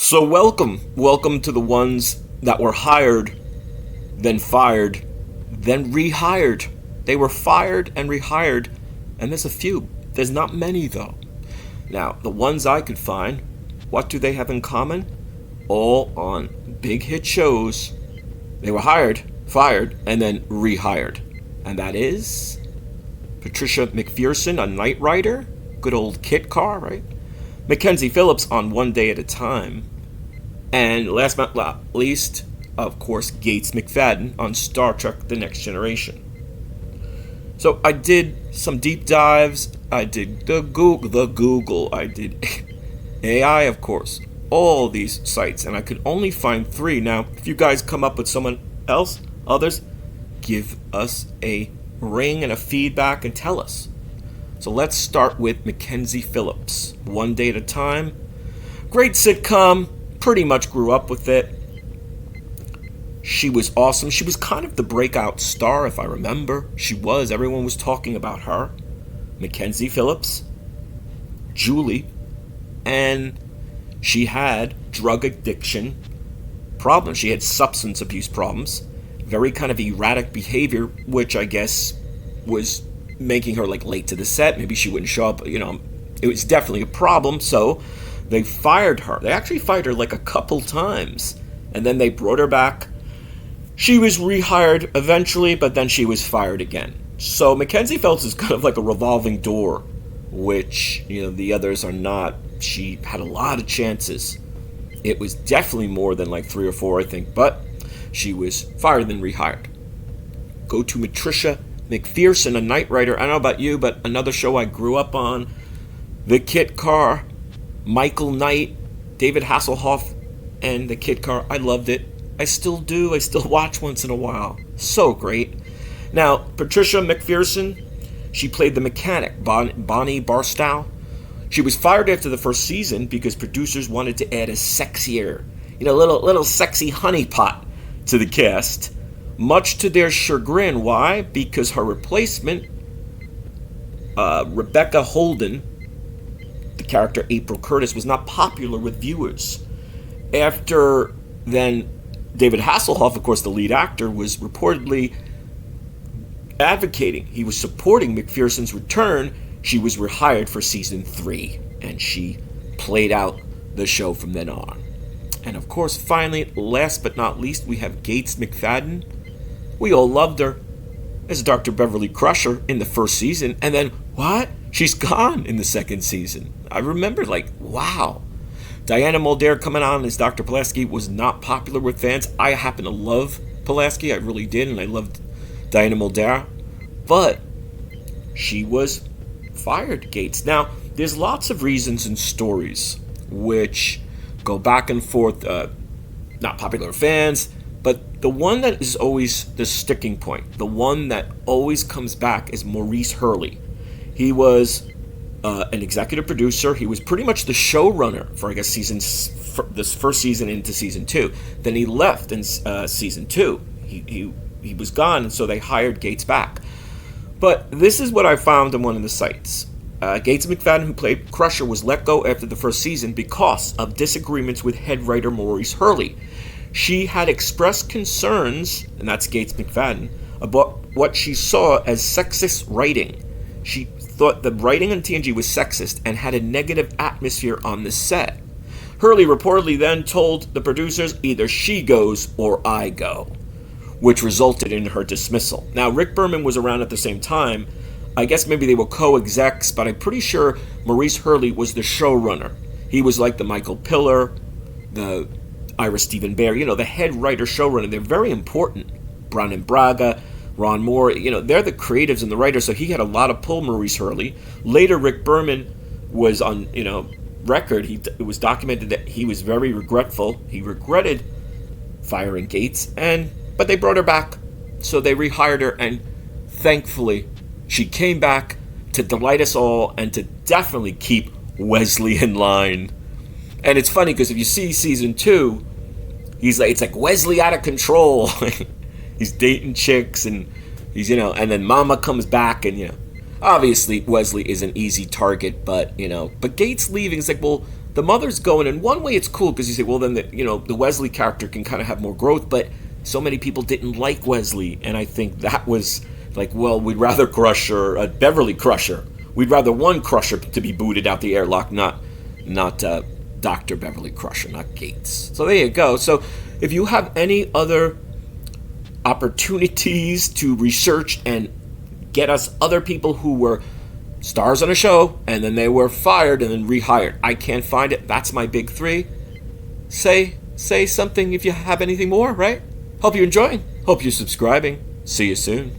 So welcome to the ones that were hired, then fired, then rehired. They were fired and rehired, and there's a few. There's not many though. Now, the ones I could find, what do they have in common? All on big hit shows. They were hired, fired, and then rehired. And that is Patricia McPherson on Knight Rider, good old Kit Car, right? Mackenzie Phillips on One Day at a Time, and last but not least, of course, Gates McFadden on Star Trek The Next Generation. So I did some deep dives, I did the Google, I did AI, of course, all these sites, and I could only find 3. Now, if you guys come up with someone else, others, give us a ring and a feedback and tell us. So let's start with Mackenzie Phillips, One Day at a Time. Great sitcom, pretty much grew up with it. She was awesome. She was kind of the breakout star, if I remember. She was. Everyone was talking about her. Mackenzie Phillips, Julie, and she had drug addiction problems. She had substance abuse problems. Very kind of erratic behavior, which I guess was making her like late to the set. Maybe she wouldn't show up. It was definitely a problem. So they fired her. They actually fired her like a couple times, and then they brought her back. She was rehired eventually, but then she was fired again. So Mackenzie Phelps is kind of like a revolving door, which the others are not. She had a lot of chances. It was definitely more than like 3 or 4, I think, but she was fired and then rehired. Go to Patricia McPherson, a Knight Rider. I don't know about you, but another show I grew up on. The Kit Car, Michael Knight, David Hasselhoff, and the Kit Car. I loved it. I still do. I still watch once in a while. So great. Now, Patricia McPherson, she played the mechanic, Bonnie Barstow. She was fired after the first season because producers wanted to add a sexier, little sexy honeypot to the cast. Much to their chagrin. Why? Because her replacement, Rebecca Holden, the character April Curtis, was not popular with viewers. After then, David Hasselhoff, of course, the lead actor, was reportedly advocating. He was supporting McPherson's return. She was rehired for season 3, and she played out the show from then on. And of course, finally, last but not least, we have Gates McFadden. We all loved her as Dr. Beverly Crusher in the first season, and then, what? She's gone in the second season. I remember, wow. Diana Muldaur coming on as Dr. Pulaski was not popular with fans. I happen to love Pulaski, I really did, and I loved Diana Muldaur, but she was fired, Gates. Now, there's lots of reasons and stories which go back and forth, not popular with fans, but the one that is always the sticking point, the one that always comes back, is Maurice Hurley. He was an executive producer. He was pretty much the showrunner for, I guess, this first season into season 2. Then he left in season 2. He was gone, and so they hired Gates back. But this is what I found on one of the sites. Gates McFadden, who played Crusher, was let go after the first season because of disagreements with head writer Maurice Hurley. She had expressed concerns, and that's Gates McFadden, about what she saw as sexist writing. She thought the writing on TNG was sexist and had a negative atmosphere on the set. Hurley reportedly then told the producers, either she goes or I go, which resulted in her dismissal. Now, Rick Berman was around at the same time. I guess maybe they were co-execs, but I'm pretty sure Maurice Hurley was the showrunner. He was like the Michael Piller, the Ira Stephen Bear, the head writer, showrunner. They're very important. Brown and Braga, Ron Moore, they're the creatives and the writers, so he had a lot of pull, Maurice Hurley. Later, Rick Berman was on, record. It was documented that he was very regretful. He regretted firing Gates, but they brought her back. So they rehired her, and thankfully, she came back to delight us all and to definitely keep Wesley in line. And it's funny because if you see season 2, it's like Wesley out of control. He's dating chicks, and he's, and then Mama comes back, and, obviously Wesley is an easy target, but Gates leaving is like, well, the mother's going, in one way it's cool because you say, well, then the Wesley character can kind of have more growth, but so many people didn't like Wesley, and I think that was like, well, we'd rather Crusher, Beverly Crusher. We'd rather one Crusher to be booted out the airlock, not Dr. Beverly Crusher, not Gates. So there you go. So if you have any other opportunities to research and get us other people who were stars on a show and then they were fired and then rehired, I can't find it. That's my big three. Say something if you have anything more, right? Hope you're enjoying. Hope you're subscribing. See you soon.